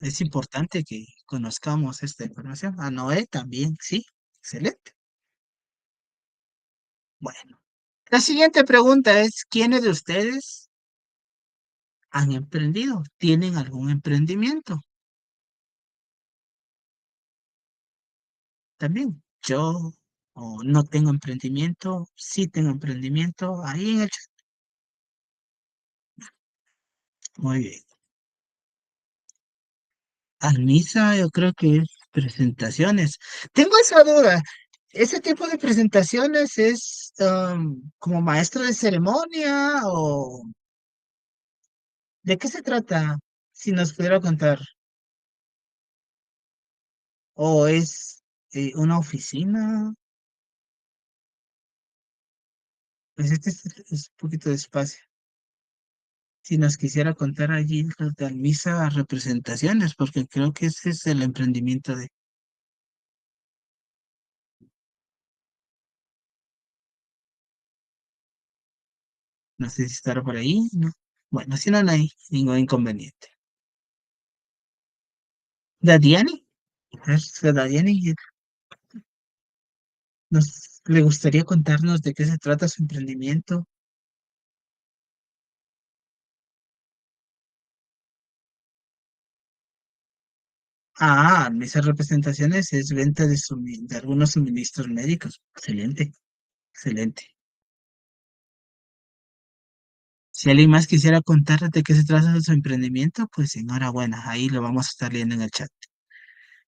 Es importante que conozcamos esta información. A Noé también, sí, excelente. Bueno, la siguiente pregunta es, ¿quiénes de ustedes han emprendido? ¿Tienen algún emprendimiento? También, yo no tengo emprendimiento, sí tengo emprendimiento, ahí en el chat. Muy bien. Almisa, yo creo que es presentaciones. Tengo esa duda. ¿Ese tipo de presentaciones es como maestro de ceremonia o de qué se trata? Si nos pudiera contar. ¿O es una oficina? Pues este es un poquito despacio. Si nos quisiera contar allí los de Almisa representaciones, porque creo que ese es el emprendimiento de, no sé si estará por ahí, ¿no? Bueno, si no, no hay ningún inconveniente. Dadiani, es Dadiani, le gustaría contarnos de qué se trata su emprendimiento. Ah, Almisa representaciones es venta de algunos suministros médicos. Excelente, excelente. Si alguien más quisiera contar de qué se trata de su emprendimiento, pues enhorabuena, ahí lo vamos a estar leyendo en el chat.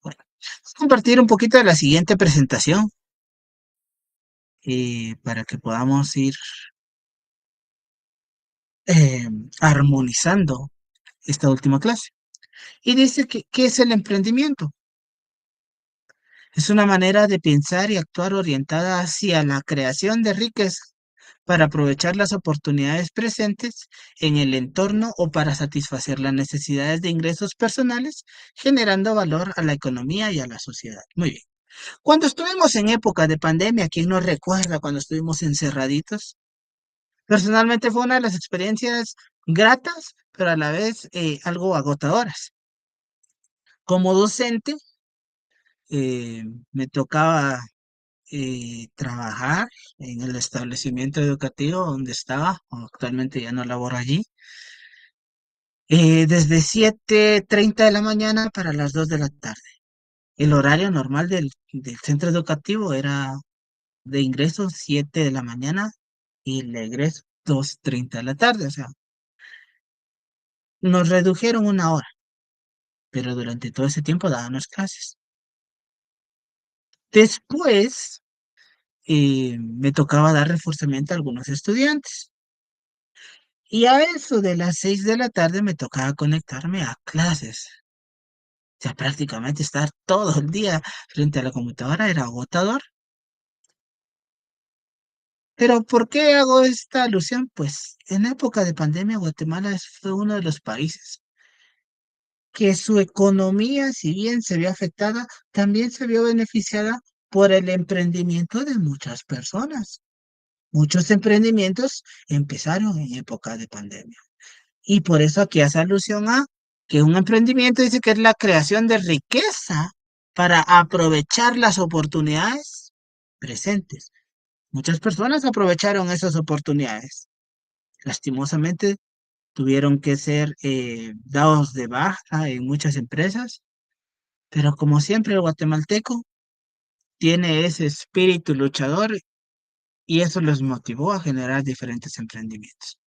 Bueno, vamos a compartir un poquito de la siguiente presentación para que podamos ir eh, armonizando esta última clase. Y dice que, ¿qué es el emprendimiento? Es una manera de pensar y actuar orientada hacia la creación de riqueza para aprovechar las oportunidades presentes en el entorno o para satisfacer las necesidades de ingresos personales, generando valor a la economía y a la sociedad. Muy bien. Cuando estuvimos en época de pandemia, ¿quién nos recuerda cuando estuvimos encerraditos? Personalmente fue una de las experiencias gratas, pero a la vez algo agotadoras. Como docente, me tocaba trabajar en el establecimiento educativo donde estaba, actualmente ya no laboro allí, desde 7:30 de la mañana para las 2 de la tarde. El horario normal del centro educativo era de ingreso 7 de la mañana y el egreso 2:30 de la tarde, o sea, nos redujeron una hora, pero durante todo ese tiempo dábamos clases. Después me tocaba dar reforzamiento a algunos estudiantes. Y a eso de las 6 de la tarde me tocaba conectarme a clases. O sea, prácticamente estar todo el día frente a la computadora era agotador. Pero ¿por qué hago esta alusión? Pues en época de pandemia Guatemala fue uno de los países que su economía, si bien se vio afectada, también se vio beneficiada por el emprendimiento de muchas personas. Muchos emprendimientos empezaron en época de pandemia. Y por eso aquí hace alusión a que un emprendimiento dice que es la creación de riqueza para aprovechar las oportunidades presentes. Muchas personas aprovecharon esas oportunidades. Lastimosamente tuvieron que ser dados de baja en muchas empresas, pero como siempre el guatemalteco tiene ese espíritu luchador y eso los motivó a generar diferentes emprendimientos.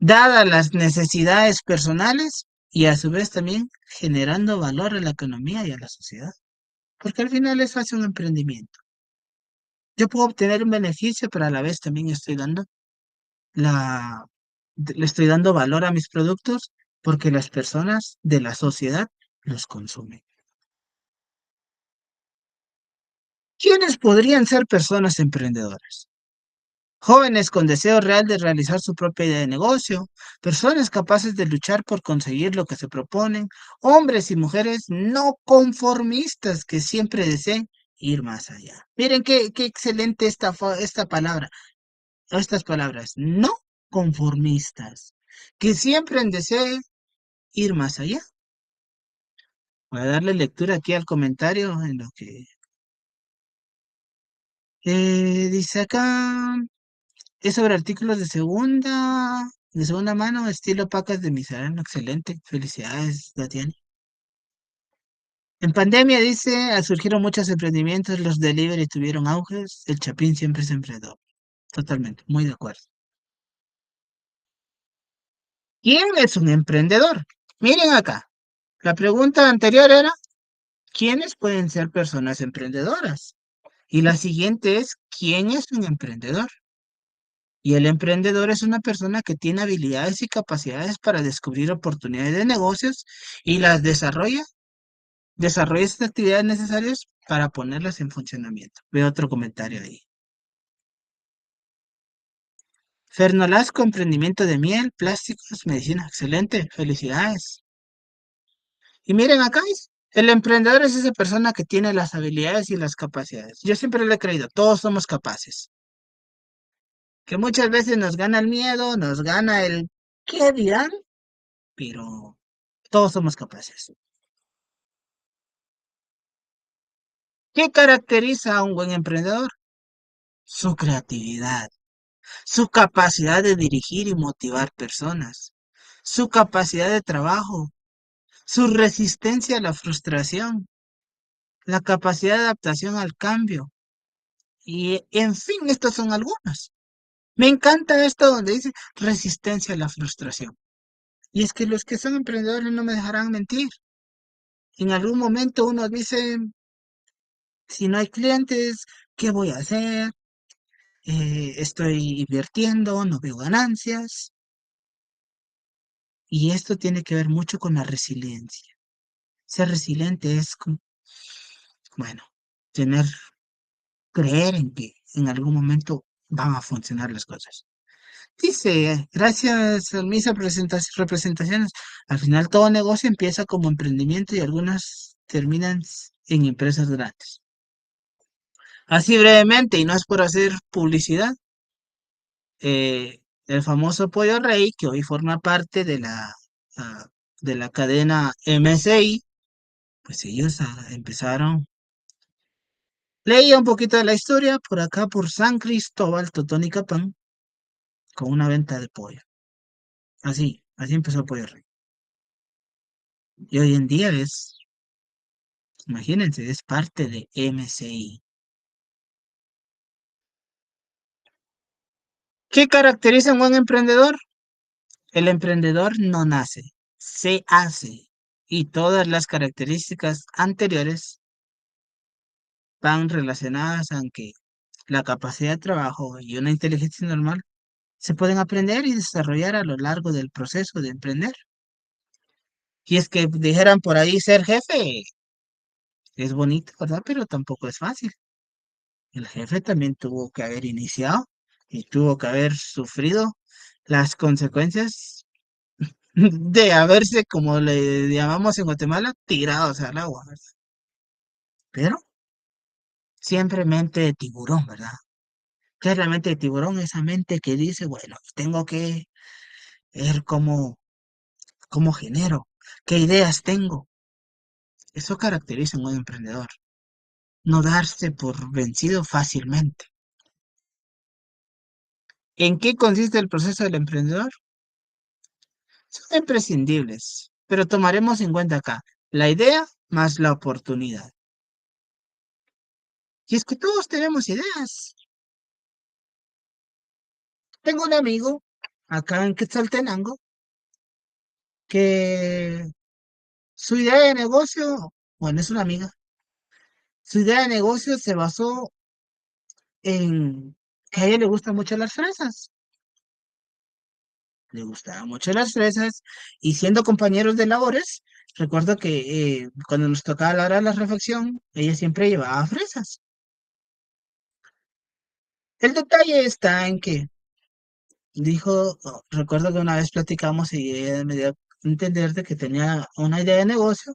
Dadas las necesidades personales y a su vez también generando valor a la economía y a la sociedad, porque al final eso hace un emprendimiento. Yo puedo obtener un beneficio, pero a la vez también la, le estoy dando valor a mis productos porque las personas de la sociedad los consumen. ¿Quiénes podrían ser personas emprendedoras? Jóvenes con deseo real de realizar su propia idea de negocio, personas capaces de luchar por conseguir lo que se proponen, hombres y mujeres no conformistas que siempre deseen ir más allá. Miren qué excelente esta palabra, estas palabras, no conformistas, que siempre deseen ir más allá. Voy a darle lectura aquí al comentario en lo que dice acá. Es sobre artículos de segunda mano, estilo pacas de Misael. Excelente. Felicidades, Tatiana. En pandemia, dice, surgieron muchos emprendimientos, los delivery tuvieron auges, el Chapín siempre es emprendedor. Totalmente, muy de acuerdo. ¿Quién es un emprendedor? Miren acá. La pregunta anterior era, ¿quiénes pueden ser personas emprendedoras? Y la siguiente es, ¿quién es un emprendedor? Y el emprendedor es una persona que tiene habilidades y capacidades para descubrir oportunidades de negocios y las desarrolla estas actividades necesarias para ponerlas en funcionamiento. Veo otro comentario ahí. Fernolasco, emprendimiento de miel, plásticos, medicina. Excelente, felicidades. Y miren acá, el emprendedor es esa persona que tiene las habilidades y las capacidades. Yo siempre le he creído, todos somos capaces. Que muchas veces nos gana el miedo, nos gana el ¿qué dirán? Pero todos somos capaces. ¿Qué caracteriza a un buen emprendedor? Su creatividad, su capacidad de dirigir y motivar personas, su capacidad de trabajo, su resistencia a la frustración, la capacidad de adaptación al cambio. Y en fin, estos son algunos. Me encanta esto donde dice resistencia a la frustración. Y es que los que son emprendedores no me dejarán mentir. En algún momento uno dice, si no hay clientes, ¿qué voy a hacer? Estoy invirtiendo, no veo ganancias. Y esto tiene que ver mucho con la resiliencia. Ser resiliente es, bueno, tener, creer en que en algún momento van a funcionar las cosas. Dice, gracias a mis representaciones, al final todo negocio empieza como emprendimiento y algunas terminan en empresas grandes. Así brevemente, y no es por hacer publicidad, el famoso Pollo Rey, que hoy forma parte ah, de la cadena MSI, pues ellos empezaron. Leía un poquito de la historia por acá por San Cristóbal, Totón y Capán, con una venta de pollo. Así empezó Pollo Rey. Y hoy en día imagínense, es parte de MSI. ¿Qué caracteriza a un buen emprendedor? El emprendedor no nace, se hace. Y todas las características anteriores van relacionadas a que la capacidad de trabajo y una inteligencia normal se pueden aprender y desarrollar a lo largo del proceso de emprender. Y es que dijeran por ahí ser jefe es bonito, ¿verdad? Pero tampoco es fácil. El jefe también tuvo que haber iniciado y tuvo que haber sufrido las consecuencias de haberse, como le llamamos en Guatemala, tirados al agua, ¿verdad? Pero siempre mente de tiburón, ¿verdad? ¿Qué es la mente de tiburón? Esa mente que dice, bueno, tengo que ver cómo genero, qué ideas tengo. Eso caracteriza a un buen emprendedor. No darse por vencido fácilmente. ¿En qué consiste el proceso del emprendedor? Son imprescindibles, pero tomaremos en cuenta acá la idea más la oportunidad. Y es que todos tenemos ideas. Tengo un amigo acá en Quetzaltenango que su idea de negocio, bueno, es una amiga, su idea de negocio se basó en que a ella le gustan mucho las fresas. Le gustaban mucho las fresas y siendo compañeros de labores, recuerdo que cuando nos tocaba la hora de la reflexión, ella siempre llevaba fresas. El detalle está en que dijo, recuerdo que una vez platicamos y ella me dio a entender de que tenía una idea de negocio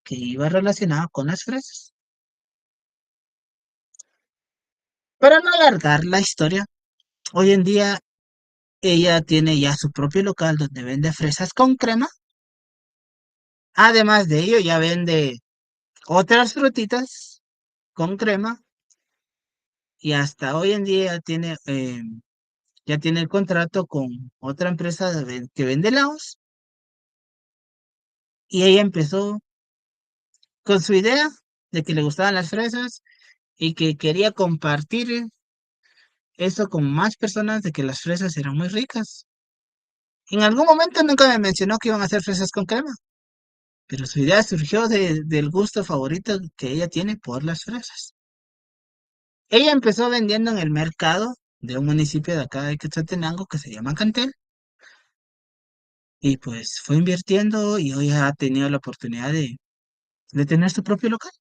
que iba relacionada con las fresas. Para no alargar la historia, hoy en día ella tiene ya su propio local donde vende fresas con crema Además de ello, ya vende otras frutitas con crema y hasta hoy en día ya tiene el contrato con otra empresa que vende helados y ella empezó con su idea de que le gustaban las fresas y que quería compartir eso con más personas de que las fresas eran muy ricas. En algún momento nunca me mencionó que iban a hacer fresas con crema, pero su idea surgió del gusto favorito que ella tiene por las fresas. Ella empezó vendiendo en el mercado de un municipio de acá de Quetzaltenango que se llama Cantel y pues fue invirtiendo y hoy ha tenido la oportunidad de tener su propio local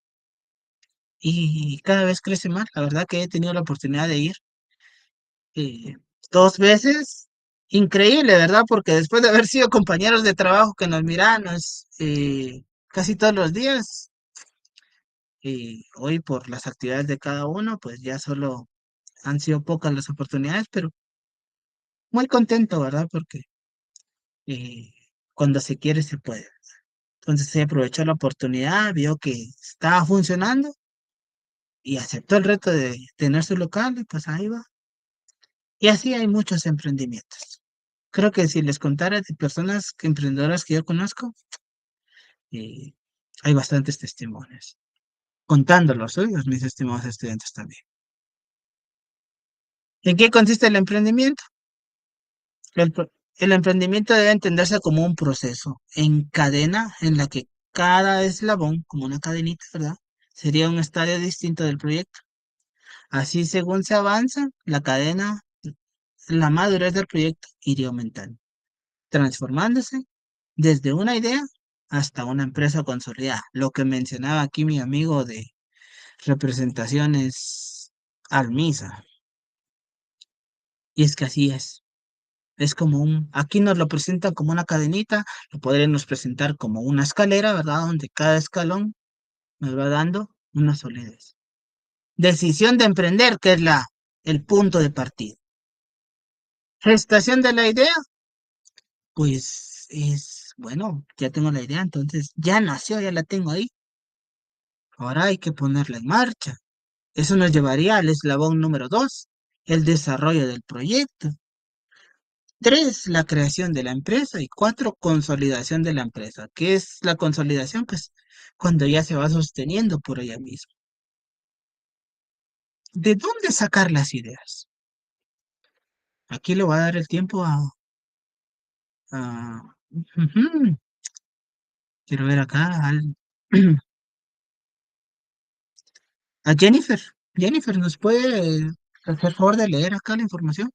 y cada vez crece más. La verdad que he tenido la oportunidad de ir eh, dos veces. Increíble, ¿verdad? Porque después de haber sido compañeros de trabajo que nos miramos casi todos los días, hoy por las actividades de cada uno, pues ya solo han sido pocas las oportunidades, pero muy contento, ¿verdad? Porque eh, cuando se quiere se puede. Entonces se aprovechó la oportunidad, vio que estaba funcionando y aceptó el reto de tener su local y pues ahí va. Y así hay muchos emprendimientos. Creo que si les contara de personas emprendedoras que yo conozco, eh, hay bastantes testimonios. Contando los suyos, mis estimados estudiantes también. ¿En qué consiste el emprendimiento? El, pro- el emprendimiento debe entenderse como un proceso en cadena en la que cada eslabón, como una cadenita, ¿verdad? Sería un estadio distinto del proyecto. Así, según se avanza, la cadena, la madurez del proyecto iría aumentando, transformándose desde una idea hasta una empresa consolidada. Lo que mencionaba aquí mi amigo de representaciones Almisa. Y es que así es. Es como aquí nos lo presentan como una cadenita, lo podrían nos presentar como una escalera, ¿verdad? Donde cada escalón nos va dando una solidez. Decisión de emprender, que es el punto de partida. Gestación de la idea, pues bueno, ya tengo la idea, entonces ya nació, ya la tengo ahí. Ahora hay que ponerla en marcha. Eso nos llevaría al eslabón número 2, el desarrollo del proyecto. 3, la creación de la empresa. Y 4, consolidación de la empresa. ¿Qué es la consolidación? Pues cuando ya se va sosteniendo por ella misma. ¿De dónde sacar las ideas? Aquí le voy a dar el tiempo ujú, quiero ver acá a Jennifer. Jennifer, ¿nos puede hacer favor de leer acá la información?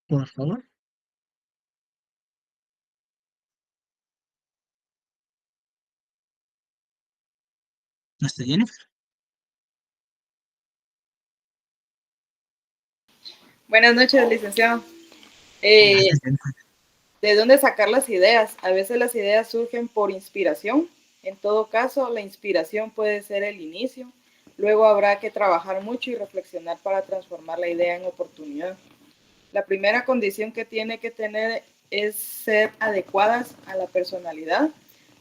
Por favor. ¿No está Jennifer? Buenas noches, licenciado. Eh, Gracias, Jennifer. ¿De dónde sacar las ideas? A veces las ideas surgen por inspiración. En todo caso, la inspiración puede ser el inicio. Luego habrá que trabajar mucho y reflexionar para transformar la idea en oportunidad. La primera condición que tiene que tener es ser adecuadas a la personalidad,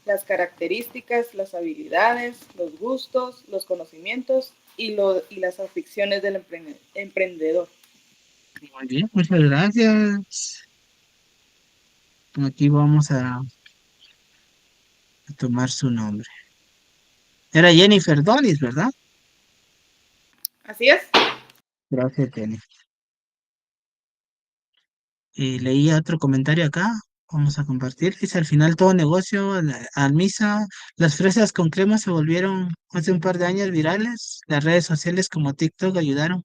las características, las habilidades, los gustos, los conocimientos y las aficiones del emprendedor. Muy bien, muchas gracias. Aquí vamos a tomar su nombre. Era Jennifer Donis, ¿verdad? Así es. Gracias, Jennifer. Y leía otro comentario acá. Vamos a compartir. Dice, al final todo negocio, al misa, las fresas con crema se volvieron hace un par de años virales. Las redes sociales como TikTok ayudaron.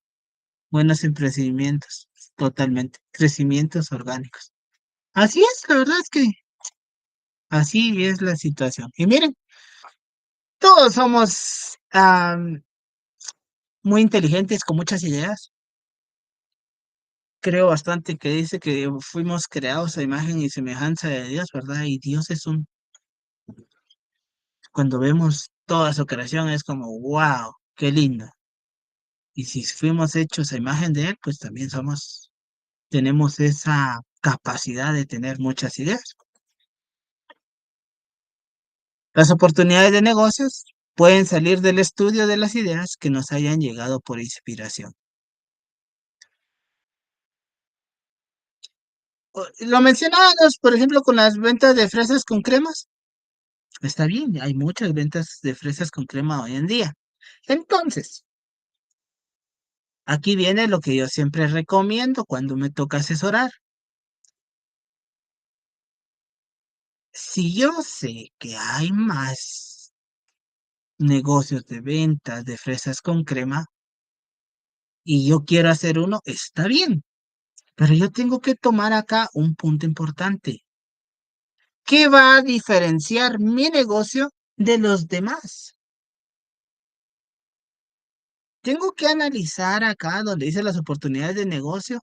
Buenos emprendimientos. Totalmente. Crecimientos orgánicos. Así es, la verdad es que así es la situación. Y miren, todos somos muy inteligentes con muchas ideas. Creo bastante que dice que fuimos creados a imagen y semejanza de Dios, ¿verdad? Y Dios es cuando vemos toda su creación es como, wow, qué lindo. Y si fuimos hechos a imagen de Él, pues también tenemos esa capacidad de tener muchas ideas. Las oportunidades de negocios pueden salir del estudio de las ideas que nos hayan llegado por inspiración. Lo mencionábamos, por ejemplo, con las ventas de fresas con cremas. Está bien, hay muchas ventas de fresas con crema hoy en día. Entonces, aquí viene lo que yo siempre recomiendo cuando me toca asesorar. Si yo sé que hay más negocios de ventas de fresas con crema y yo quiero hacer uno, está bien, pero yo tengo que tomar acá un punto importante. ¿Qué va a diferenciar mi negocio de los demás? Tengo que analizar acá donde dice las oportunidades de negocio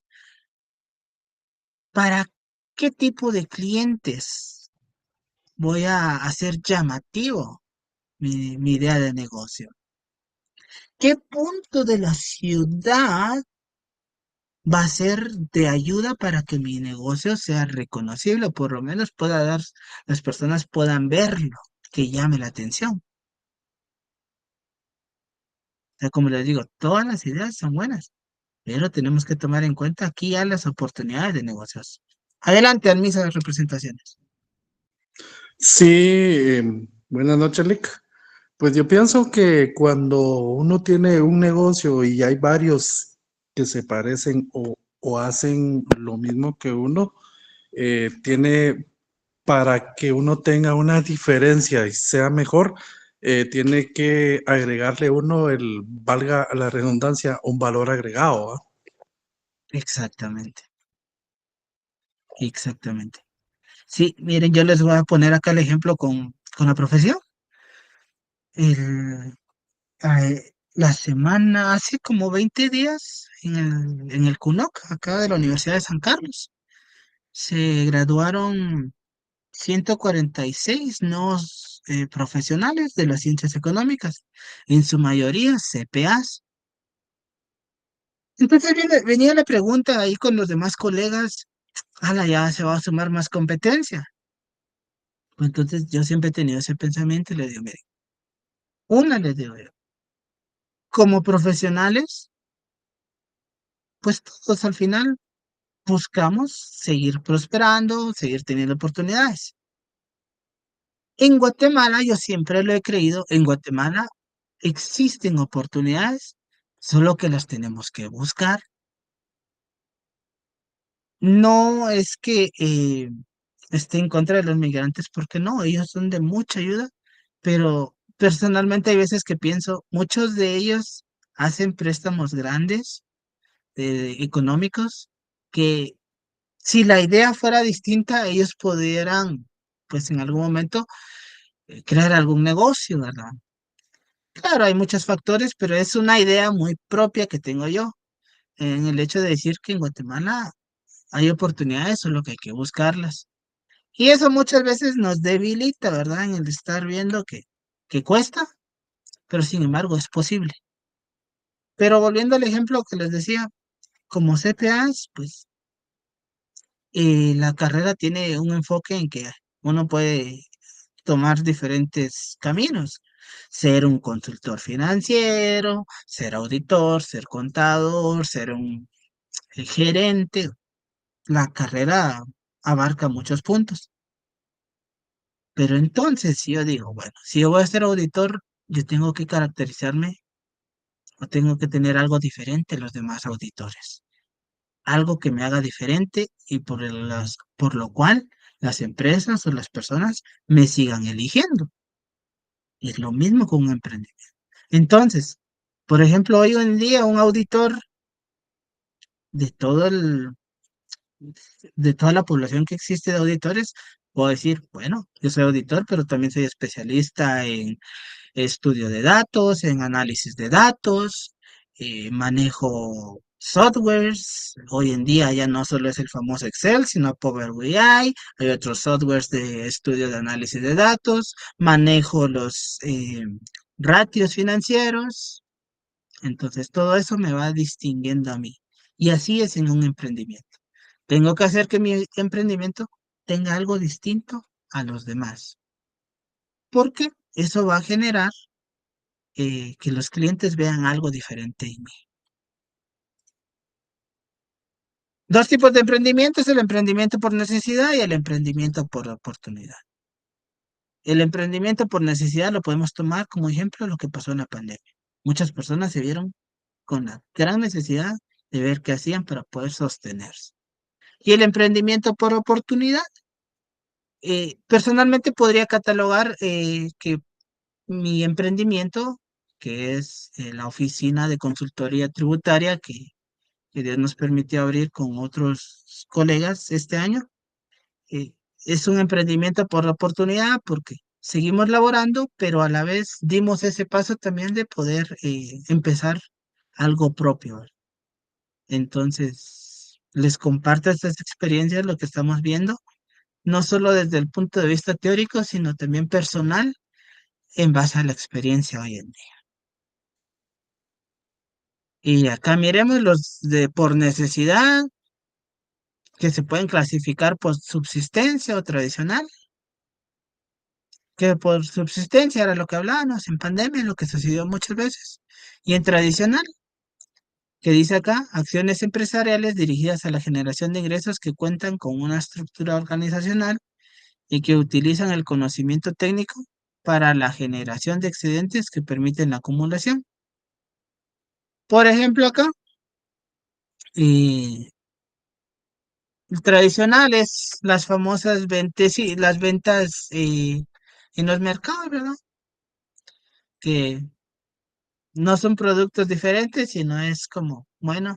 para qué tipo de clientes voy a hacer llamativo mi idea de negocio. ¿Qué punto de la ciudad va a ser de ayuda para que mi negocio sea reconocible, o por lo menos pueda dar, las personas puedan verlo, que llame la atención? O sea, como les digo, todas las ideas son buenas, pero tenemos que tomar en cuenta aquí ya las oportunidades de negocios. Adelante, admisas representaciones. Sí, buenas noches, Lick. Pues yo pienso que cuando uno tiene un negocio y hay varios que se parecen o hacen lo mismo que uno, tiene para que uno tenga una diferencia y sea mejor, tiene que agregarle uno valga la redundancia, un valor agregado, ¿va? Exactamente, exactamente. Sí, miren, yo les voy a poner acá el ejemplo con la profesión. El, la semana, hace como 20 días, en el CUNOC, acá de la Universidad de San Carlos, se graduaron 146 nuevos profesionales de las ciencias económicas, en su mayoría CPAs. Entonces venía la pregunta ahí con los demás colegas, ala, ya se va a sumar más competencia. Entonces yo siempre he tenido ese pensamiento y le digo, mire, una les digo yo, como profesionales, pues todos al final buscamos seguir prosperando, seguir teniendo oportunidades. En Guatemala, yo siempre lo he creído, en Guatemala existen oportunidades, solo que las tenemos que buscar. No es que esté en contra de los migrantes, porque no, ellos son de mucha ayuda, pero personalmente hay veces que pienso, muchos de ellos hacen préstamos grandes, económicos, que si la idea fuera distinta, ellos pudieran, pues en algún momento, crear algún negocio, ¿verdad? Claro, hay muchos factores, pero es una idea muy propia que tengo yo, en el hecho de decir que en Guatemala hay oportunidades, solo que hay que buscarlas. Y eso muchas veces nos debilita, ¿verdad? En el estar viendo que cuesta, pero sin embargo es posible. Pero volviendo al ejemplo que les decía, como CPAs, pues la carrera tiene un enfoque en que uno puede tomar diferentes caminos. Ser un consultor financiero, ser auditor, ser contador, ser un gerente. La carrera abarca muchos puntos. Pero entonces, si yo digo, bueno, si yo voy a ser auditor, yo tengo que caracterizarme o tengo que tener algo diferente a los demás auditores. Algo que me haga diferente y por lo cual las empresas o las personas me sigan eligiendo. Y es lo mismo con un emprendimiento. Entonces, por ejemplo, hoy en día un auditor de todo de toda la población que existe de auditores, puedo decir, bueno, yo soy auditor, pero también soy especialista en estudio de datos, en análisis de datos, manejo softwares. Hoy en día ya no solo es el famoso Excel, sino Power BI, hay otros softwares de estudio de análisis de datos, manejo los ratios financieros. Entonces todo eso me va distinguiendo a mí. Y así es en un emprendimiento. Tengo que hacer que mi emprendimiento tenga algo distinto a los demás. porque eso va a generar que los clientes vean algo diferente en mí. Dos tipos de emprendimientos, el emprendimiento por necesidad y el emprendimiento por oportunidad. El emprendimiento por necesidad lo podemos tomar como ejemplo lo que pasó en la pandemia. Muchas personas se vieron con la gran necesidad de ver qué hacían para poder sostenerse. Y el emprendimiento por oportunidad, personalmente podría catalogar que mi emprendimiento, que es la oficina de consultoría tributaria que Dios nos permitió abrir con otros colegas este año, eh, es un emprendimiento por oportunidad porque seguimos laborando, pero a la vez dimos ese paso también de poder empezar algo propio. Entonces, les comparto estas experiencias, lo que estamos viendo, no solo desde el punto de vista teórico, sino también personal, en base a la experiencia hoy en día. Y acá miremos los de por necesidad, que se pueden clasificar por subsistencia o tradicional, que por subsistencia era lo que hablábamos en pandemia, lo que sucedió muchas veces, y en tradicional, que dice acá, acciones empresariales dirigidas a la generación de ingresos que cuentan con una estructura organizacional y que utilizan el conocimiento técnico para la generación de excedentes que permiten la acumulación. Por ejemplo, acá, eh, el tradicional es las famosas ventas, sí, las ventas en los mercados, ¿verdad? Que no son productos diferentes, sino es como, bueno,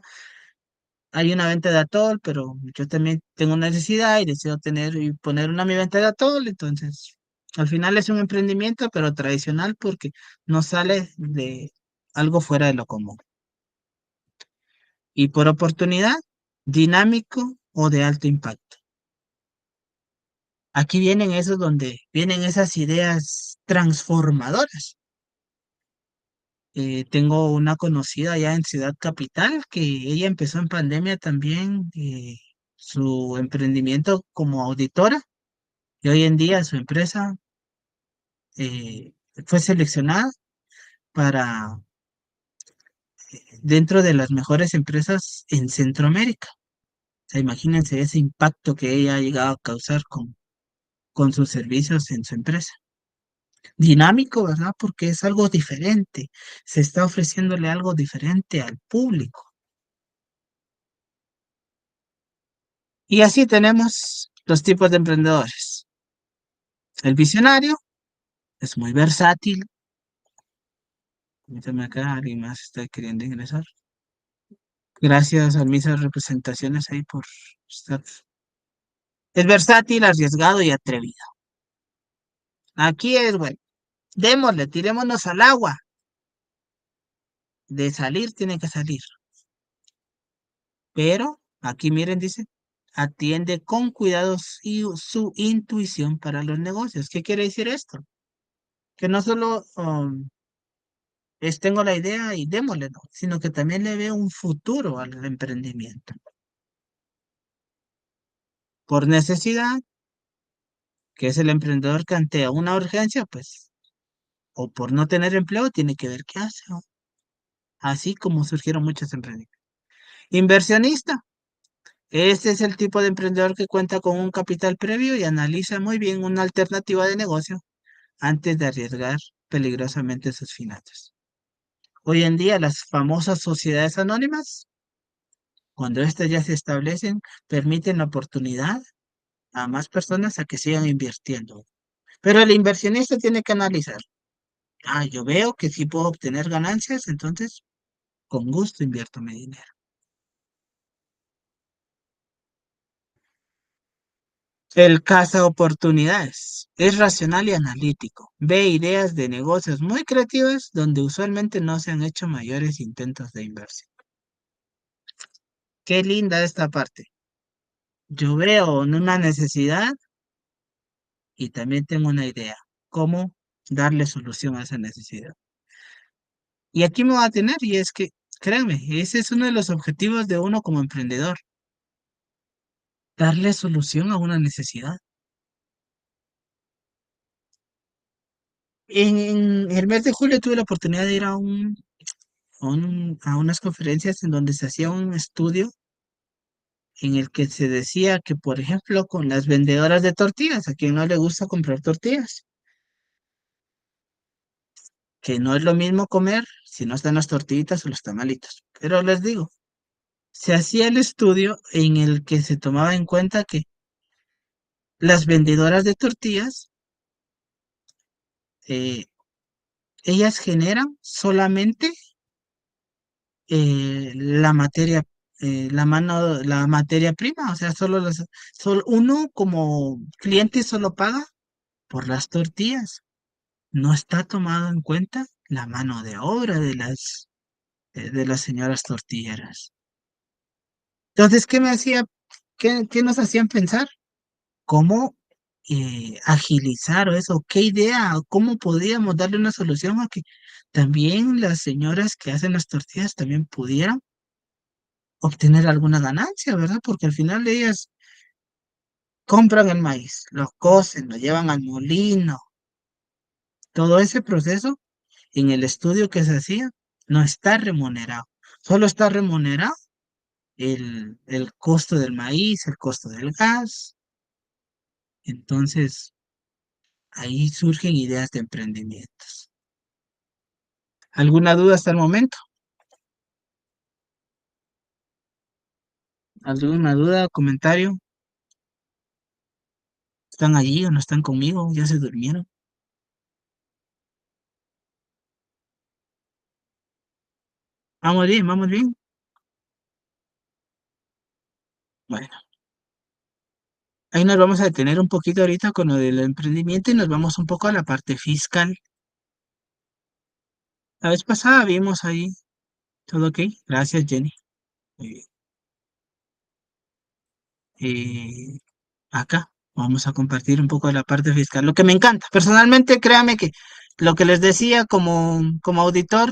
hay una venta de atol, pero yo también tengo necesidad y deseo tener y poner una mi venta de atol, entonces al final es un emprendimiento, pero tradicional porque no sale de algo fuera de lo común. Y por oportunidad, dinámico o de alto impacto. Aquí vienen esos donde vienen esas ideas transformadoras. Tengo una conocida ya en Ciudad Capital que ella empezó en pandemia también su emprendimiento como auditora y hoy en día su empresa eh, fue seleccionada para dentro de las mejores empresas en Centroamérica. O sea, imagínense ese impacto que ella ha llegado a causar con sus servicios en su empresa. Dinámico, ¿verdad? Porque es algo diferente. Se está ofreciéndole algo diferente al público. Y así tenemos los tipos de emprendedores. El visionario es muy versátil. Permítame acá, alguien más está queriendo ingresar. Gracias a mis representaciones ahí por estar. Es versátil, arriesgado y atrevido. Aquí es, bueno, démosle, tirémonos al agua. De salir tiene que salir. Pero aquí miren, dice, atiende con cuidados y su intuición para los negocios. ¿Qué quiere decir esto? Que no solo es tengo la idea y démosle, no, sino que también le veo un futuro al emprendimiento. Por necesidad, que es el emprendedor que ante una urgencia, pues, o por no tener empleo, tiene que ver qué hace, ¿no? Así como surgieron muchos emprendimientos. Inversionista. Este es el tipo de emprendedor que cuenta con un capital previo y analiza muy bien una alternativa de negocio antes de arriesgar peligrosamente sus finanzas. Hoy en día, las famosas sociedades anónimas, cuando éstas ya se establecen, permiten la oportunidad a más personas a que sigan invirtiendo. Pero el inversionista tiene que analizar. Ah, yo veo que si puedo obtener ganancias, entonces con gusto invierto mi dinero. El caza oportunidades. Es racional y analítico. Ve ideas de negocios muy creativas donde usualmente no se han hecho mayores intentos de inversión. Qué linda esta parte. Yo veo en una necesidad y también tengo una idea. ¿Cómo darle solución a esa necesidad? Y aquí me va a tener, y es que, créanme, ese es uno de los objetivos de uno como emprendedor, darle solución a una necesidad. En el mes de julio tuve la oportunidad de ir a unas conferencias en donde se hacía un estudio en el que se decía que, por ejemplo, con las vendedoras de tortillas, a quien no le gusta comprar tortillas, que no es lo mismo comer si no están las tortillitas o los tamalitos. Pero les digo, se hacía el estudio en el que se tomaba en cuenta que las vendedoras de tortillas, eh, ellas generan solamente la materia, la materia prima, o sea, solo uno como cliente solo paga por las tortillas. No está tomado en cuenta la mano de obra de las señoras tortilleras. Entonces, qué nos hacían pensar? ¿Cómo agilizar o eso? ¿Qué idea? ¿O cómo podíamos darle una solución a que también las señoras que hacen las tortillas también pudieran obtener alguna ganancia, ¿verdad? Porque al final ellas compran el maíz, lo cocen, lo llevan al molino. Todo ese proceso en el estudio que se hacía no está remunerado. Solo está remunerado el costo del maíz, el costo del gas. Entonces, ahí surgen ideas de emprendimientos. ¿Alguna duda hasta el momento? ¿Alguna duda, comentario? ¿Están allí o no están conmigo? ¿Ya se durmieron? Vamos bien, vamos bien. Bueno, ahí nos vamos a detener un poquito ahorita con lo del emprendimiento y nos vamos un poco a la parte fiscal. La vez pasada vimos ahí, todo ok. Gracias, Jenny. Muy bien. Eh, acá vamos a compartir un poco de la parte fiscal, lo que me encanta. Personalmente, créame que lo que les decía como auditor,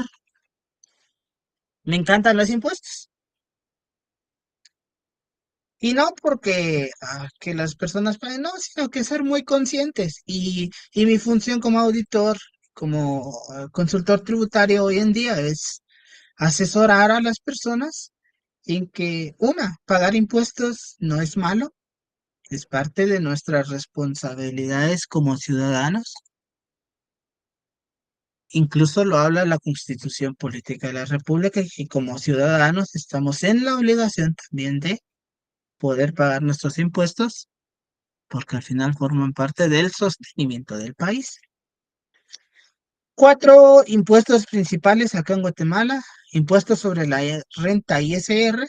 me encantan los impuestos. Y no porque que las personas paguen, no, sino que ser muy conscientes. Y mi función como auditor, como consultor tributario hoy en día es asesorar a las personas en que, una, pagar impuestos no es malo, es parte de nuestras responsabilidades como ciudadanos. Incluso lo habla la Constitución Política de la República y como ciudadanos estamos en la obligación también de poder pagar nuestros impuestos porque al final forman parte del sostenimiento del país. Cuatro impuestos principales acá en Guatemala: impuesto sobre la renta ISR,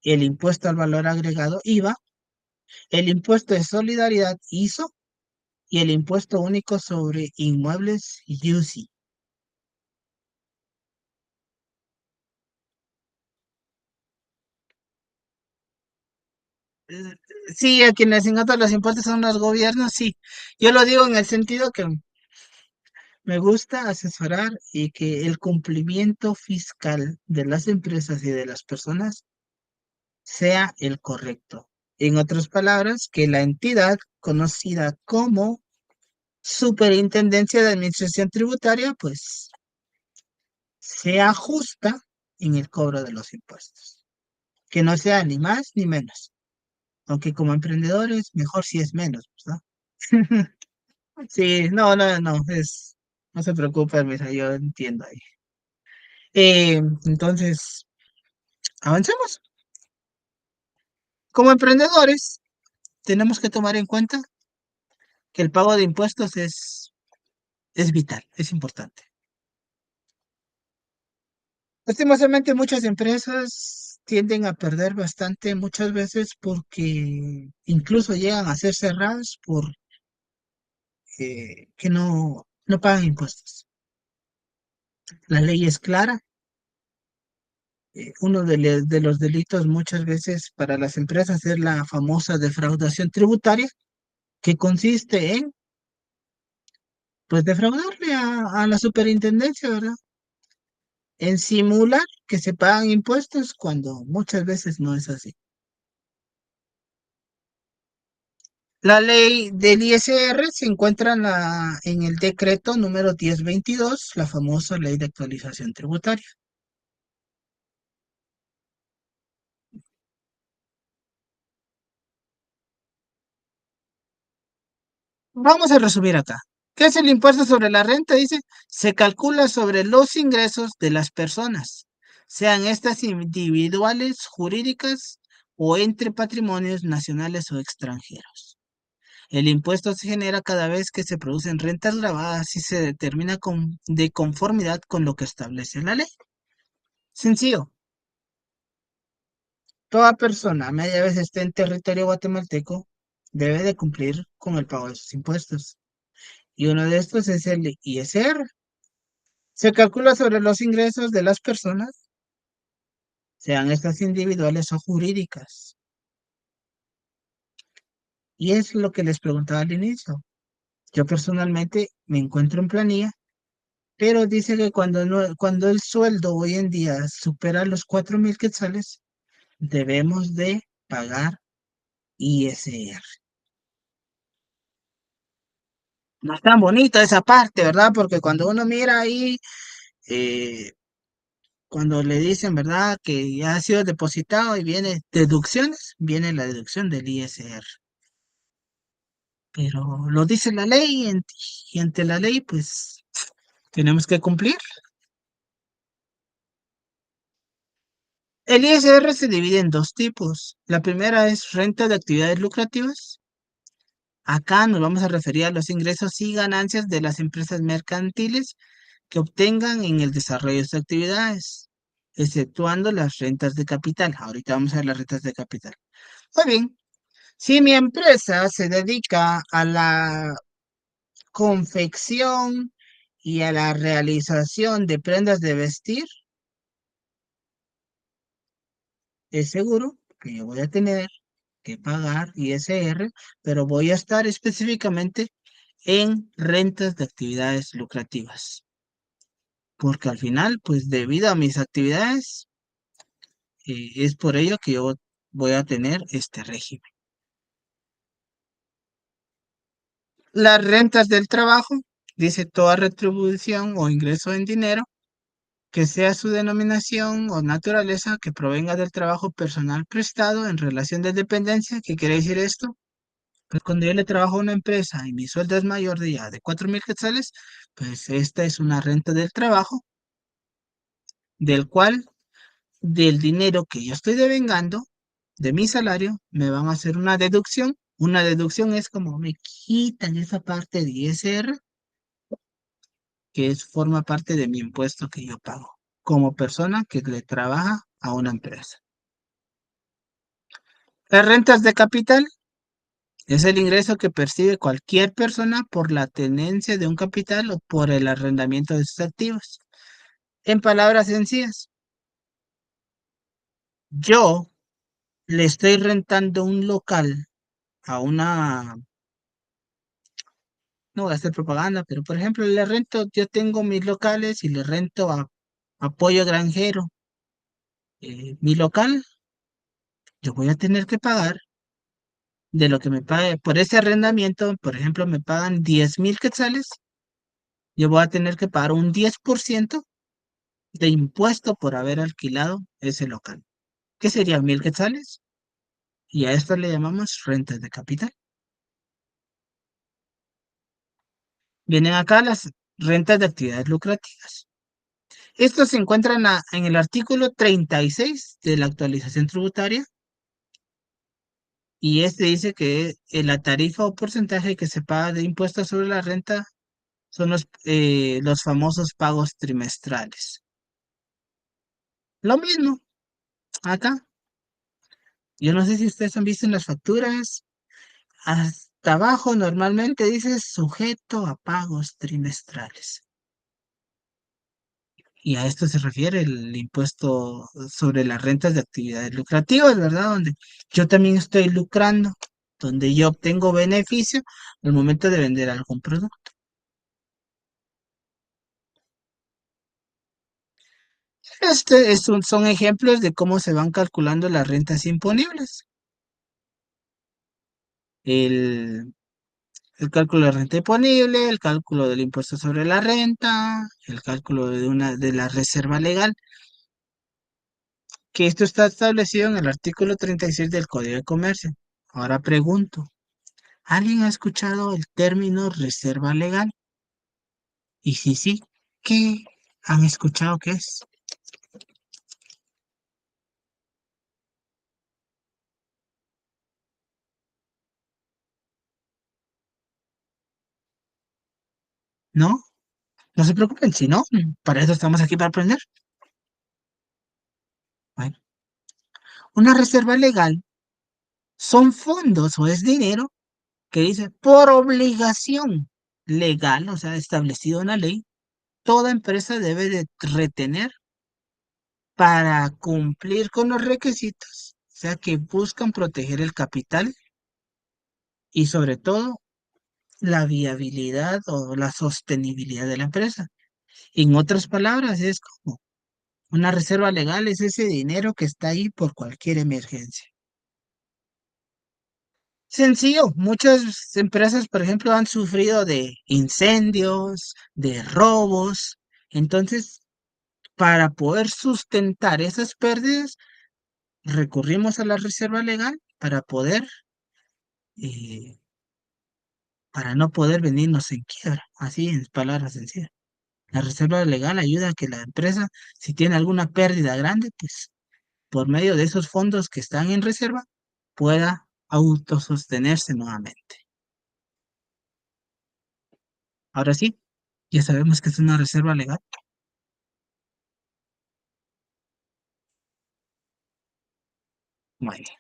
el impuesto al valor agregado IVA, el impuesto de solidaridad ISO y el impuesto único sobre inmuebles UCI. Eh, Sí, a quienes ingatan los impuestos son los gobiernos, sí. Yo lo digo en el sentido que me gusta asesorar y que el cumplimiento fiscal de las empresas y de las personas sea el correcto. En otras palabras, que la entidad conocida como Superintendencia de Administración Tributaria, pues sea justa en el cobro de los impuestos. Que no sea ni más ni menos. Aunque como emprendedores, mejor si es menos, ¿verdad? Sí, no, no, no, no se preocupe, mira, yo entiendo ahí. Entonces, avancemos. Como emprendedores, tenemos que tomar en cuenta que el pago de impuestos es vital, es importante. Lastimosamente, muchas empresas tienden a perder bastante muchas veces porque incluso llegan a ser cerradas por que no pagan impuestos. La ley es clara. Uno de los delitos muchas veces para las empresas es la famosa defraudación tributaria, que consiste en, pues, defraudarle a la superintendencia, ¿verdad? En simular que se pagan impuestos cuando muchas veces no es así. La ley del ISR se encuentra en el decreto número 1022, la famosa ley de actualización tributaria. Vamos a resumir acá. ¿Qué es el impuesto sobre la renta? Dice, se calcula sobre los ingresos de las personas, sean estas individuales, jurídicas o entre patrimonios nacionales o extranjeros. El impuesto se genera cada vez que se producen rentas grabadas y se determina de conformidad con lo que establece la ley. Sencillo, toda persona, media vez esté en territorio guatemalteco, debe de cumplir con el pago de sus impuestos. Y uno de estos es el ISR. Se calcula sobre los ingresos de las personas, sean estas individuales o jurídicas. Y es lo que les preguntaba al inicio. Yo personalmente me encuentro en planilla, pero dice que cuando el sueldo hoy en día supera los 4,000 quetzales, debemos de pagar ISR. No es tan bonita esa parte, ¿verdad? Porque cuando uno mira ahí, eh, cuando le dicen, ¿verdad? Que ya ha sido depositado y viene deducciones, viene la deducción del ISR. Pero lo dice la ley y ante la ley, pues tenemos que cumplir. El ISR se divide en dos tipos. La primera es renta de actividades lucrativas. Acá nos vamos a referir a los ingresos y ganancias de las empresas mercantiles que obtengan en el desarrollo de sus actividades, exceptuando las rentas de capital. Ahorita vamos a ver las rentas de capital. Muy bien, si mi empresa se dedica a la confección y a la realización de prendas de vestir, es seguro que yo voy a tener que pagar ISR, pero voy a estar específicamente en rentas de actividades lucrativas, porque al final, pues debido a mis actividades, es por ello que yo voy a tener este régimen. Las rentas del trabajo, dice toda retribución o ingreso en dinero que sea su denominación o naturaleza que provenga del trabajo personal prestado en relación de dependencia. ¿Qué quiere decir esto? Pues cuando yo le trabajo a una empresa y mi sueldo es mayor de ya de 4,000 quetzales, pues esta es una renta del trabajo, del cual, del dinero que yo estoy devengando, de mi salario, me van a hacer una deducción. Una deducción es como me quitan esa parte de ISR, que forma parte de mi impuesto que yo pago, como persona que le trabaja a una empresa. Las rentas de capital es el ingreso que percibe cualquier persona por la tenencia de un capital o por el arrendamiento de sus activos. En palabras sencillas, yo le estoy rentando un local a una, no voy a hacer propaganda, pero por ejemplo, le rento, yo tengo mis locales y le rento a Pollo Granjero. Mi local, yo voy a tener que pagar de lo que me pague por ese arrendamiento. Por ejemplo, me pagan 10,000 quetzales, yo voy a tener que pagar un 10% de impuesto por haber alquilado ese local. ¿Qué serían 1,000 quetzales? Y a esto le llamamos rentas de capital. Vienen acá las rentas de actividades lucrativas. Esto se encuentra en el artículo 36 de la actualización tributaria y este dice que la tarifa o porcentaje que se paga de impuestos sobre la renta son los famosos pagos trimestrales. Lo mismo acá. Yo no sé si ustedes han visto en las facturas, hasta abajo normalmente dice sujeto a pagos trimestrales. Y a esto se refiere el impuesto sobre las rentas de actividades lucrativas, ¿verdad? Donde yo también estoy lucrando, donde yo obtengo beneficio al momento de vender algún producto. Son ejemplos de cómo se van calculando las rentas imponibles. el, el cálculo de renta imponible, el cálculo del impuesto sobre la renta, el cálculo de la reserva legal, que esto está establecido en el artículo 36 del Código de Comercio. Ahora pregunto, ¿alguien ha escuchado el término reserva legal? Y si sí, ¿qué han escuchado que es? ¿No? No se preocupen, si no, para eso estamos aquí para aprender. Bueno, una reserva legal son fondos o es dinero que dice por obligación legal, o sea, establecido en la ley, toda empresa debe de retener para cumplir con los requisitos, o sea, que buscan proteger el capital y sobre todo la viabilidad o la sostenibilidad de la empresa. En otras palabras, es como una reserva legal, es ese dinero que está ahí por cualquier emergencia. Sencillo, muchas empresas, por ejemplo, han sufrido de incendios, de robos. Entonces, para poder sustentar esas pérdidas, recurrimos a la reserva legal eh, para no poder venirnos en quiebra, así en palabras sencillas. La reserva legal ayuda a que la empresa, si tiene alguna pérdida grande, pues por medio de esos fondos que están en reserva, pueda autosostenerse nuevamente. Ahora sí, ya sabemos que es una reserva legal. Muy bien.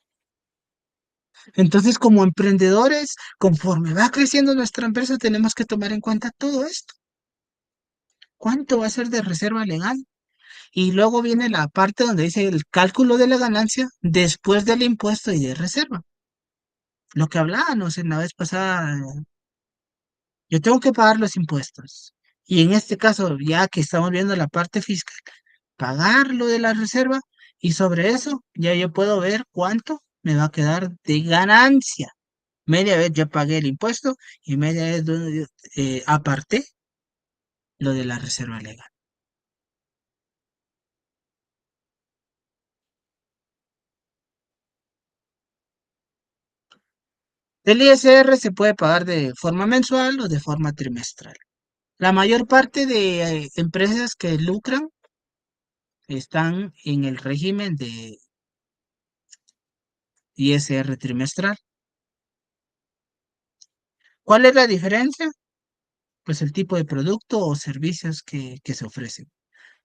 Entonces, como emprendedores, conforme va creciendo nuestra empresa, tenemos que tomar en cuenta todo esto. ¿Cuánto va a ser de reserva legal? Y luego viene la parte donde dice el cálculo de la ganancia después del impuesto y de reserva. Lo que hablábamos en la vez pasada, yo tengo que pagar los impuestos. Y en este caso, ya que estamos viendo la parte fiscal, pagar lo de la reserva y sobre eso ya yo puedo ver cuánto me va a quedar de ganancia. Media vez ya pagué el impuesto y media vez aparté lo de la reserva legal. El ISR se puede pagar de forma mensual o de forma trimestral. La mayor parte de empresas que lucran están en el régimen de ISR trimestral. ¿Cuál es la diferencia? Pues el tipo de producto o servicios que se ofrecen.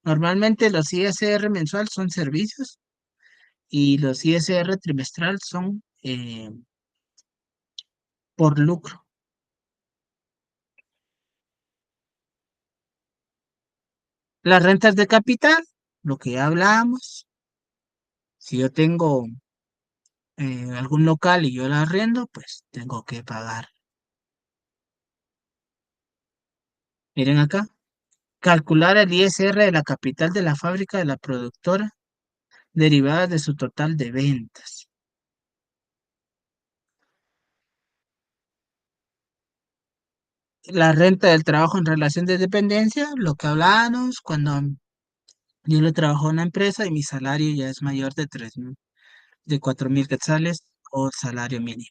Normalmente los ISR mensual son servicios y los ISR trimestral son por lucro. Las rentas de capital, lo que ya hablábamos, si yo tengo algún local y yo la arrendo, pues tengo que pagar. Miren acá, calcular el ISR de la capital de la fábrica de la productora derivada de su total de ventas. La renta del trabajo en relación de dependencia, lo que hablábamos cuando yo le trabajo a una empresa y mi salario ya es mayor de 4.000 quetzales o salario mínimo.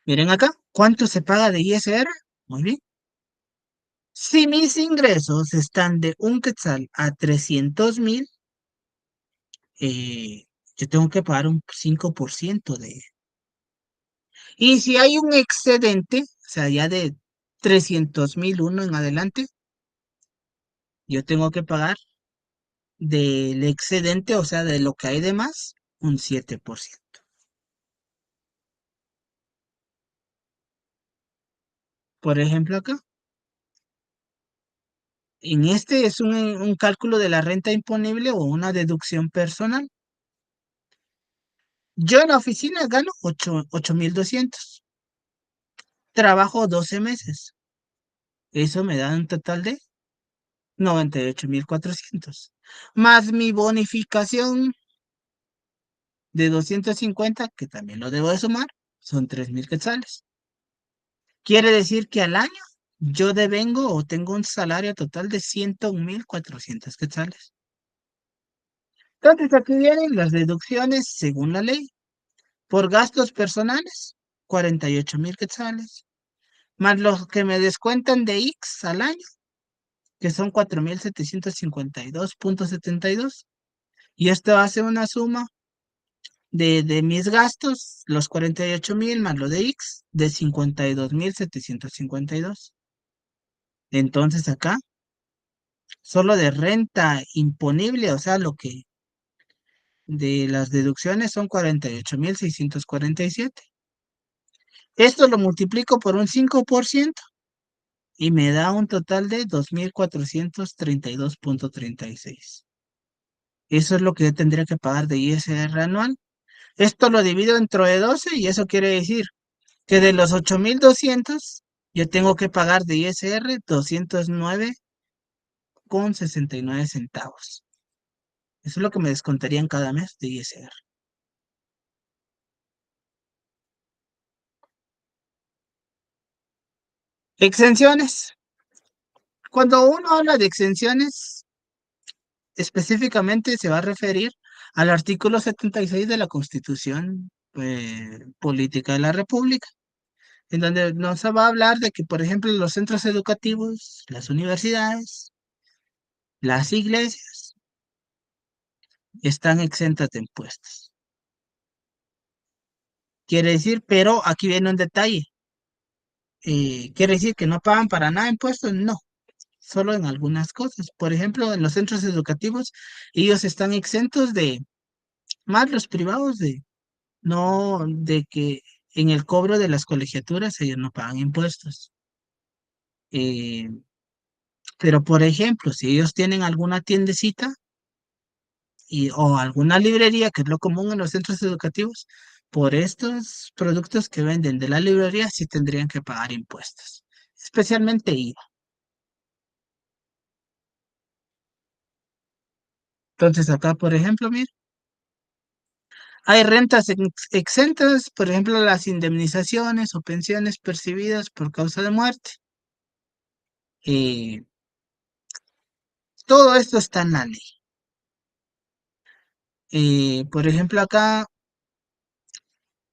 Miren acá, ¿cuánto se paga de ISR? Muy bien. Si mis ingresos están de un quetzal a 300.000, eh, yo tengo que pagar un 5% de... Y si hay un excedente, o sea, ya de 300.000 uno en adelante, yo tengo que pagar del excedente, o sea, de lo que hay de más, un 7%. Por ejemplo, acá, en este es un cálculo de la renta imponible o una deducción personal. Yo en la oficina gano 8.200. Trabajo 12 meses. Eso me da un total de 98.400. Más mi bonificación de 250, que también lo debo de sumar, son 3,000 quetzales. Quiere decir que al año yo devengo o tengo un salario total de 101,400 quetzales. Entonces aquí vienen las deducciones según la ley. Por gastos personales, 48,000 quetzales. Más los que me descuentan de X al año, que son 4,752,72. Y esto hace una suma de mis gastos, los 48,000 más lo de X, de 52,752. Entonces acá, solo de renta imponible, o sea, lo que de las deducciones son 48,647. Esto lo multiplico por un 5% y me da un total de 2,432,36. Eso es lo que yo tendría que pagar de ISR anual. Esto lo divido entre 12 y eso quiere decir que de los 8,200 yo tengo que pagar de ISR 209,69 centavos. Eso es lo que me descontarían cada mes de ISR. Exenciones. Cuando uno habla de exenciones, específicamente se va a referir al artículo 76 de la Constitución Política de la República, en donde nos va a hablar de que, por ejemplo, los centros educativos, las universidades, las iglesias están exentas de impuestos. Quiere decir, pero aquí viene un detalle. Quiere decir que no pagan para nada impuestos, no, solo en algunas cosas. Por ejemplo, en los centros educativos, ellos están exentos de, más los privados, de no, de que en el cobro de las colegiaturas ellos no pagan impuestos. Eh, pero, por ejemplo, si ellos tienen alguna tiendecita o alguna librería, que es lo común en los centros educativos, por estos productos que venden de la librería sí tendrían que pagar impuestos, especialmente IVA. Entonces acá, por ejemplo, mira, hay rentas exentas, por ejemplo, las indemnizaciones o pensiones percibidas por causa de muerte. Eh, Todo esto está en la ley. Por ejemplo, acá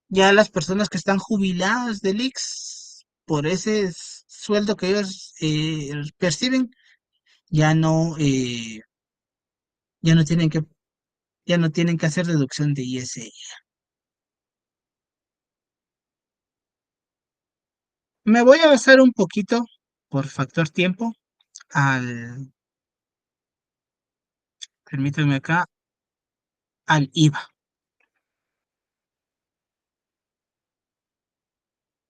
ya las personas que están jubiladas del IX, por ese sueldo que ellos perciben, ya no, ya no tienen que, ya no tienen que hacer deducción de ISE. Me voy a basar un poquito, por factor tiempo, al, permítanme acá, al IVA.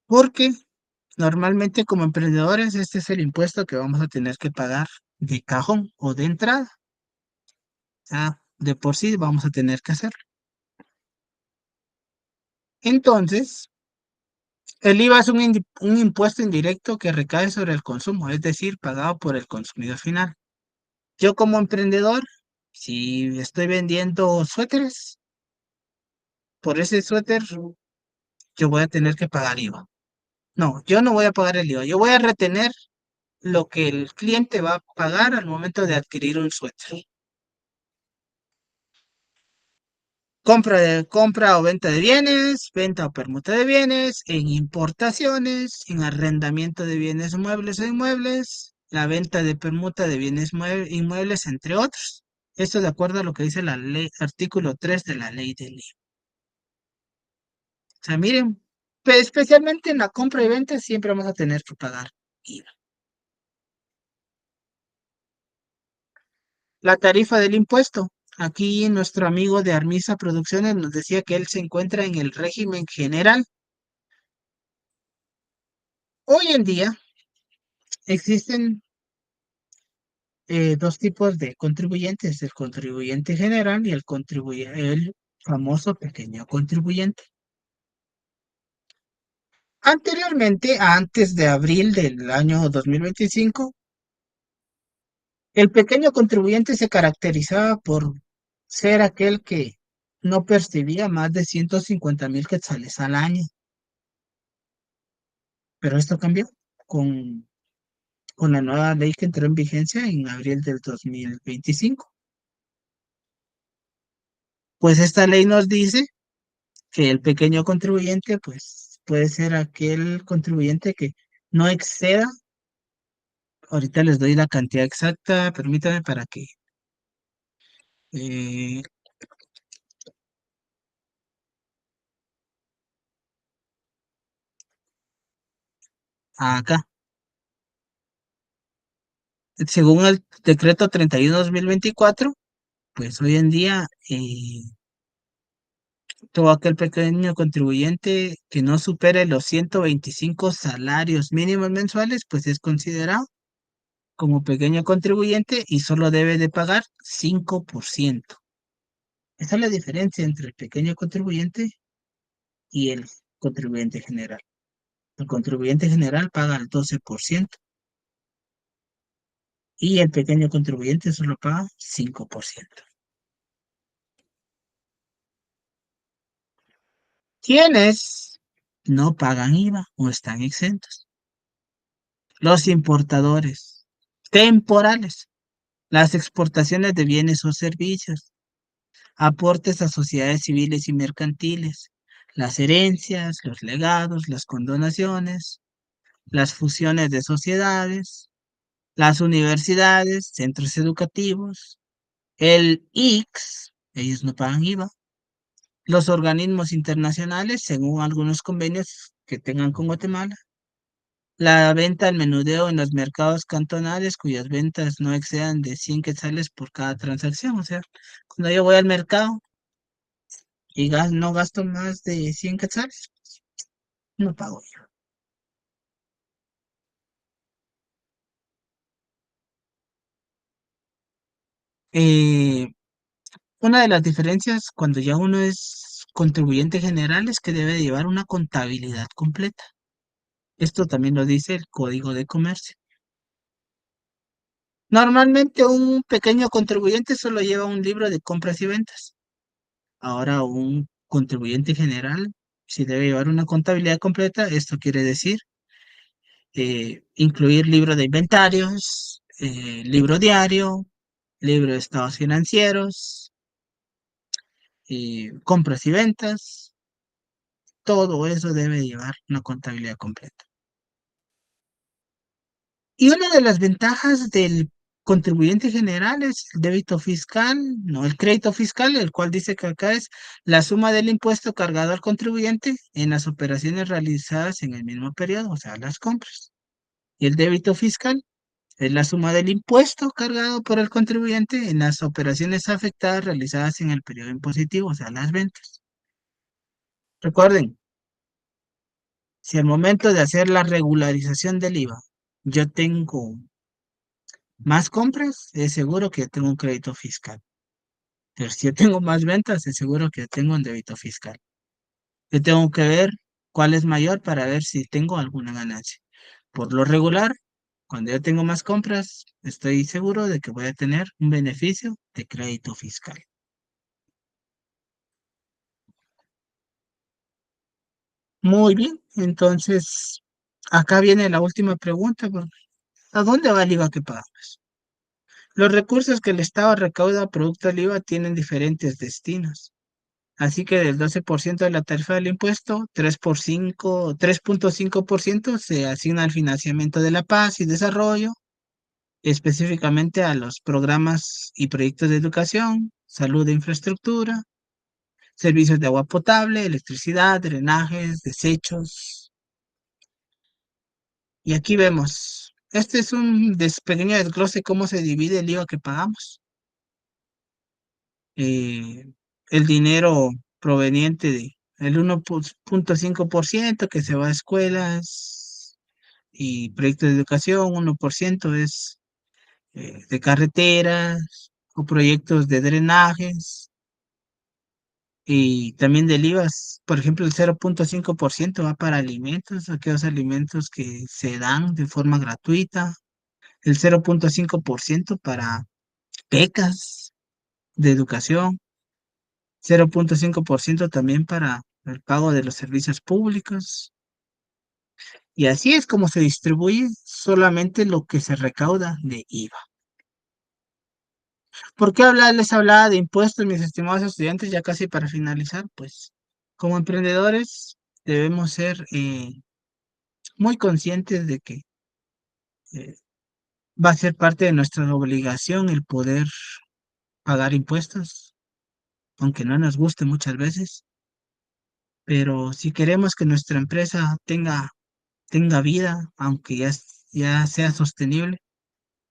Porque normalmente como emprendedores este es el impuesto que vamos a tener que pagar de cajón o de entrada. De por sí vamos a tener que hacerlo. Entonces, el IVA es un impuesto indirecto que recae sobre el consumo, es decir, pagado por el consumidor final. Yo como emprendedor, si estoy vendiendo suéteres, por ese suéter yo voy a tener que pagar IVA. No, yo no voy a pagar el IVA, yo voy a retener lo que el cliente va a pagar al momento de adquirir un suéter. Compra o venta de bienes, venta o permuta de bienes, en importaciones, en arrendamiento de bienes muebles o inmuebles, la venta de permuta de bienes inmuebles, entre otros. Esto de acuerdo a lo que dice la ley, artículo 3 de la ley del IVA. O sea, miren, especialmente en la compra y venta siempre vamos a tener que pagar IVA. La tarifa del impuesto. Aquí nuestro amigo de Armisa Producciones nos decía que él se encuentra en el régimen general. Hoy en día existen dos tipos de contribuyentes, el contribuyente general y el famoso pequeño contribuyente. Anteriormente, antes de abril del año 2025, el pequeño contribuyente se caracterizaba por ser aquel que no percibía más de 150.000 quetzales al año, pero esto cambió con, con la nueva ley que entró en vigencia en abril del 2025. Pues esta ley nos dice que el pequeño contribuyente, pues puede ser aquel contribuyente que no exceda, ahorita les doy la cantidad exacta, permítame para que, eh, acá, según el decreto 31/2024, pues hoy en día todo aquel pequeño contribuyente que no supere los 125 salarios mínimos mensuales, pues es considerado como pequeño contribuyente y solo debe de pagar 5%. Esa es la diferencia entre el pequeño contribuyente y el contribuyente general. El contribuyente general paga el 12% y el pequeño contribuyente solo paga 5%. ¿Quiénes no pagan IVA o están exentos? Los importadores temporales, las exportaciones de bienes o servicios, aportes a sociedades civiles y mercantiles, las herencias, los legados, las condonaciones, las fusiones de sociedades, las universidades, centros educativos, el IX, ellos no pagan IVA, los organismos internacionales, según algunos convenios que tengan con Guatemala, la venta al menudeo en los mercados cantonales cuyas ventas no excedan de 100 quetzales por cada transacción. O sea, cuando yo voy al mercado y no gasto más de 100 quetzales, no pago IVA. Eh, una de las diferencias cuando ya uno es contribuyente general es que debe llevar una contabilidad completa. Esto también lo dice el Código de Comercio. Normalmente un pequeño contribuyente solo lleva un libro de compras y ventas. Ahora un contribuyente general, si debe llevar una contabilidad completa, esto quiere decir incluir libro de inventarios, libro diario, libro de estados financieros, compras y ventas, todo eso debe llevar una contabilidad completa. Y una de las ventajas del contribuyente general es el débito fiscal, no el crédito fiscal, el cual dice que acá es la suma del impuesto cargado al contribuyente en las operaciones realizadas en el mismo periodo, o sea, las compras. Y el débito fiscal es la suma del impuesto cargado por el contribuyente en las operaciones afectadas realizadas en el periodo impositivo, o sea, las ventas. Recuerden, si al momento de hacer la regularización del IVA, yo tengo más compras, es seguro que yo tengo un crédito fiscal. Pero si yo tengo más ventas, es seguro que yo tengo un débito fiscal. Yo tengo que ver cuál es mayor para ver si tengo alguna ganancia. Por lo regular, cuando yo tengo más compras, estoy seguro de que voy a tener un beneficio de crédito fiscal. Muy bien, entonces acá viene la última pregunta. ¿A dónde va el IVA que pagamos? Los recursos que el Estado recauda producto del IVA tienen diferentes destinos. Así que del 12% de la tarifa del impuesto, 3.5% se asigna al financiamiento de la paz y desarrollo, específicamente a los programas y proyectos de educación, salud e infraestructura, servicios de agua potable, electricidad, drenajes, desechos. Y aquí vemos, este es un pequeño desglose de cómo se divide el IVA que pagamos. eh, el dinero proveniente de el 1.5% que se va a escuelas y proyectos de educación, 1% es de carreteras o proyectos de drenajes y también del IVA, por ejemplo, el 0.5% va para alimentos, aquellos alimentos que se dan de forma gratuita, el 0.5% para becas de educación, 0,5% también para el pago de los servicios públicos. Y así es como se distribuye solamente lo que se recauda de IVA. ¿Por qué les hablaba de impuestos, mis estimados estudiantes? Ya casi para finalizar, pues como emprendedores debemos ser muy conscientes de que eh, va a ser parte de nuestra obligación el poder pagar impuestos, aunque no nos guste muchas veces, pero si queremos que nuestra empresa tenga vida, aunque ya sea sostenible,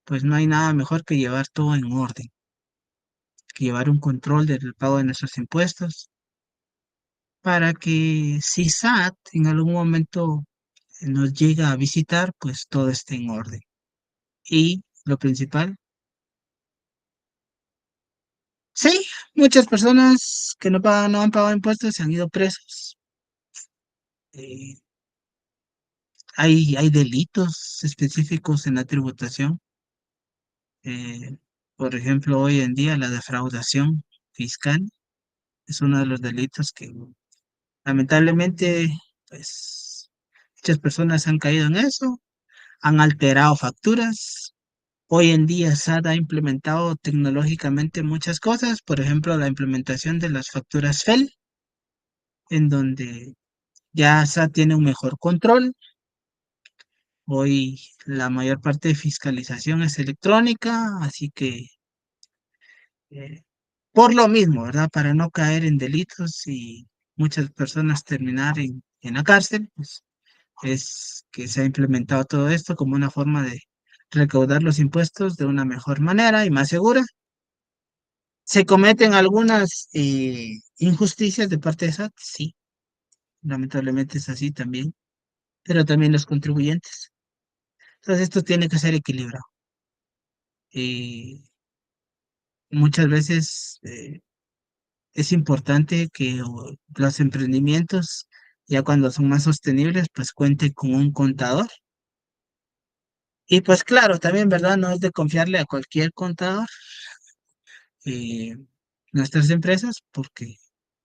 pues no hay nada mejor que llevar todo en orden, que llevar un control del pago de nuestros impuestos, para que si SAT en algún momento nos llega a visitar, pues todo esté en orden. Y lo principal, sí, muchas personas que no han pagado impuestos se han ido presos. Eh, hay delitos específicos en la tributación. eh, por ejemplo, hoy en día la defraudación fiscal es uno de los delitos que lamentablemente, pues, muchas personas han caído en eso, han alterado facturas. Hoy en día SAT ha implementado tecnológicamente muchas cosas, por ejemplo, la implementación de las facturas FEL, en donde ya SAT tiene un mejor control. Hoy la mayor parte de fiscalización es electrónica, así que eh, por lo mismo, ¿verdad? Para no caer en delitos y muchas personas terminar en la cárcel, pues es que se ha implementado todo esto como una forma de recaudar los impuestos de una mejor manera y más segura. ¿Se cometen algunas injusticias de parte de SAT? Sí, lamentablemente es así también, pero también los contribuyentes. Entonces esto tiene que ser equilibrado. Muchas veces es importante que los emprendimientos, ya cuando son más sostenibles, pues cuenten con un contador. Y pues claro, también, ¿verdad? No es de confiarle a cualquier contador eh, nuestras empresas, porque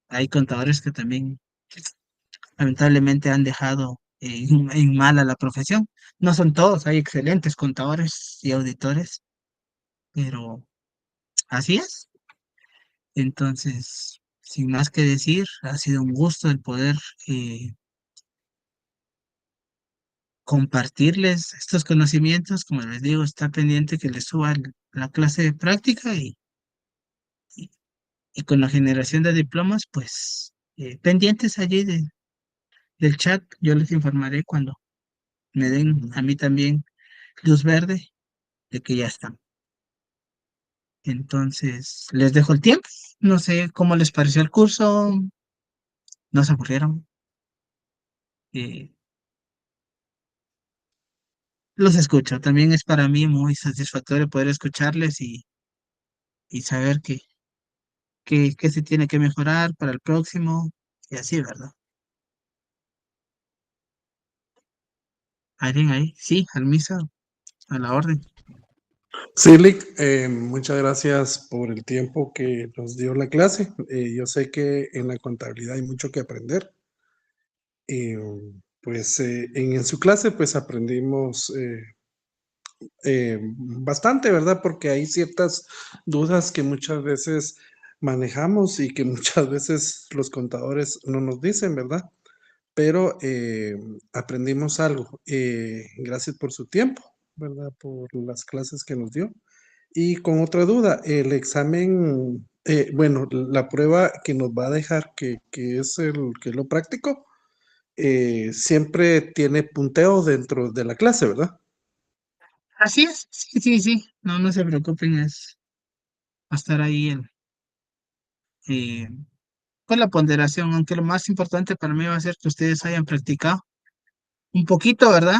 hay contadores que también lamentablemente han dejado en mal a la profesión. No son todos, hay excelentes contadores y auditores, pero así es. Entonces, sin más que decir, ha sido un gusto el poder eh, compartirles estos conocimientos. Como les digo, está pendiente que les suba la clase de práctica y, y con la generación de diplomas, pues pendientes allí del chat. Yo les informaré cuando me den a mí también luz verde de que ya están. Entonces, les dejo el tiempo. No sé cómo les pareció el curso, no se aburrieron. Eh, los escucho. También es para mí muy satisfactorio poder escucharles y saber que se tiene que mejorar para el próximo y así, ¿verdad? ¿Alguien ahí? Sí, al misa, a la orden. Sí, Lick, muchas gracias por el tiempo que nos dio la clase. Yo sé que en la contabilidad hay mucho que aprender. Eh, pues en su clase pues aprendimos bastante, ¿verdad? Porque hay ciertas dudas que muchas veces manejamos y que muchas veces los contadores no nos dicen, ¿verdad? Pero aprendimos algo. Gracias por su tiempo, ¿verdad? Por las clases que nos dio. Y con otra duda, el examen, bueno, la prueba que nos va a dejar, que es que es lo práctico, siempre tiene punteo dentro de la clase, ¿verdad? Así es, sí, sí, sí. No, no se preocupen, va a estar ahí eh, con la ponderación, aunque lo más importante para mí va a ser que ustedes hayan practicado un poquito, ¿verdad?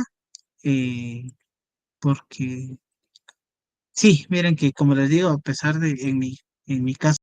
Eh, porque sí, miren que como les digo, a pesar de en mi caso,